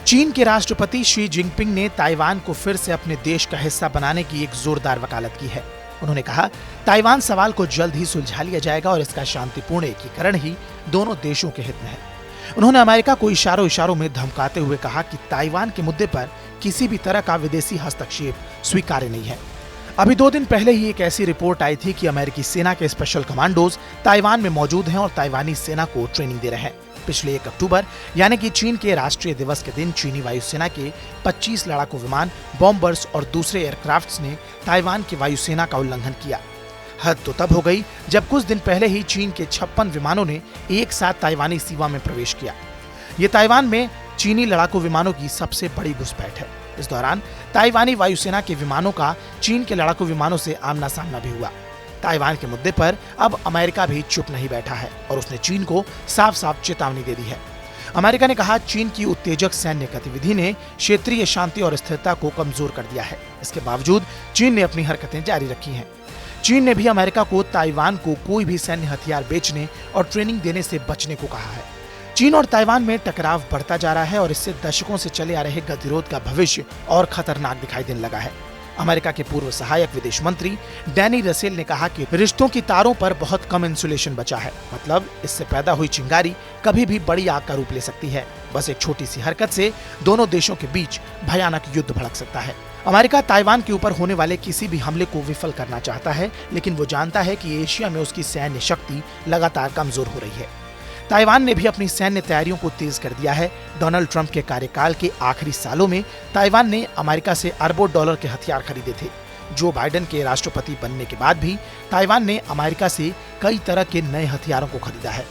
चीन के राष्ट्रपति शी जिनपिंग ने ताइवान को फिर से अपने देश का हिस्सा बनाने की एक जोरदार वकालत की है। उन्होंने कहा, ताइवान सवाल को जल्द ही सुलझा लिया जाएगा और इसका शांतिपूर्ण एकीकरण ही दोनों देशों के हित में है। उन्होंने अमेरिका को इशारों में धमकाते हुए कहा कि ताइवान के मुद्दे पर किसी भी तरह का विदेशी हस्तक्षेप स्वीकार्य नहीं है। अभी 2 दिन पहले ही एक ऐसी रिपोर्ट आई थी कि अमेरिकी सेना के स्पेशल कमांडोज ताइवान में मौजूद हैं और ताइवानी सेना को ट्रेनिंग दे रहे हैं। पिछले 1 अक्टूबर यानी कि चीन के राष्ट्रीय दिवस के दिन चीनी वायुसेना के 25 लड़ाकू विमान, बॉम्बर्स और दूसरे एयरक्राफ्ट्स ने ताइवान की वायुसेना का उल्लंघन किया। हद तो तब हो गई जब कुछ दिन पहले ही चीन के 56 विमानों ने एक साथ ताइवानी सीमा में प्रवेश किया। ये ताइवान में चीनी लड़ाकू विमानों की सबसे बड़ी घुसपैठ है। इस दौरान ताइवानी वायुसेना के विमानों का चीन के लड़ाकू विमानों से आमना सामना भी हुआ। ताइवान के मुद्दे पर अब अमेरिका भी चुप नहीं बैठा है और उसने चीन को साफ साफ चेतावनी दे दी है। अमेरिका ने कहा, चीन की उत्तेजक सैन्य गतिविधि ने क्षेत्रीय शांति और स्थिरता को कमजोर कर दिया है। इसके बावजूद चीन ने अपनी हरकतें जारी रखी हैं। चीन ने भी अमेरिका को ताइवान को कोई भी सैन्य हथियार बेचने और ट्रेनिंग देने से बचने को कहा है। चीन और ताइवान में टकराव बढ़ता जा रहा है और इससे दशकों से चले आ रहे गतिरोध का भविष्य और खतरनाक दिखाई देने लगा है। अमेरिका के पूर्व सहायक विदेश मंत्री डैनी रसेल ने कहा कि रिश्तों की तारों पर बहुत कम इंसुलेशन बचा है, मतलब इससे पैदा हुई चिंगारी कभी भी बड़ी आग का रूप ले सकती है। बस एक छोटी सी हरकत से दोनों देशों के बीच भयानक युद्ध भड़क सकता है। अमेरिका ताइवान के ऊपर होने वाले किसी भी हमले को विफल करना चाहता है, लेकिन वो जानता है कि एशिया में उसकी सैन्य शक्ति लगातार कमजोर हो रही है। ताइवान ने भी अपनी सैन्य तैयारियों को तेज कर दिया है। डोनाल्ड ट्रंप के कार्यकाल के आखिरी सालों में ताइवान ने अमेरिका से अरबों डॉलर के हथियार खरीदे थे। जो बाइडेन के राष्ट्रपति बनने के बाद भी ताइवान ने अमेरिका से कई तरह के नए हथियारों को खरीदा है।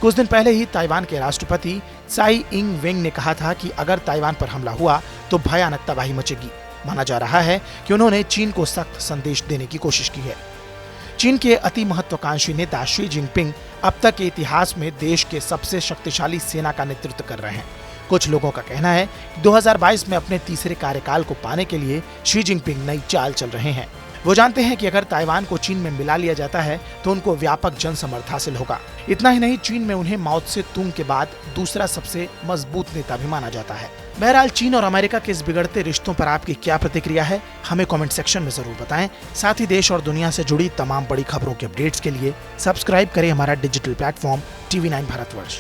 कुछ दिन पहले ही ताइवान के राष्ट्रपति साई इंग वेंग ने कहा था कि अगर ताइवान पर हमला हुआ तो भयानक तबाही मचेगी। माना जा रहा है कि उन्होंने चीन को सख्त संदेश देने की कोशिश की है। चीन के अति महत्वाकांक्षी नेता शी जिनपिंग अब तक के इतिहास में देश के सबसे शक्तिशाली सेना का नेतृत्व कर रहे हैं। कुछ लोगों का कहना है कि 2022 में अपने तीसरे कार्यकाल को पाने के लिए शी जिनपिंग नई चाल चल रहे हैं। वो जानते हैं कि अगर ताइवान को चीन में मिला लिया जाता है तो उनको व्यापक जन समर्थ हासिल होगा। इतना ही नहीं, चीन में उन्हें माओ त्से तुंग के बाद दूसरा सबसे मजबूत नेता भी माना जाता है। बहरहाल, चीन और अमेरिका के इस बिगड़ते रिश्तों पर आपकी क्या प्रतिक्रिया है, हमें कमेंट सेक्शन में जरूर बताएं। साथ ही देश और दुनिया से जुड़ी तमाम बड़ी खबरों के अपडेट्स के लिए सब्सक्राइब करें हमारा डिजिटल प्लेटफॉर्म TV9 भारतवर्ष।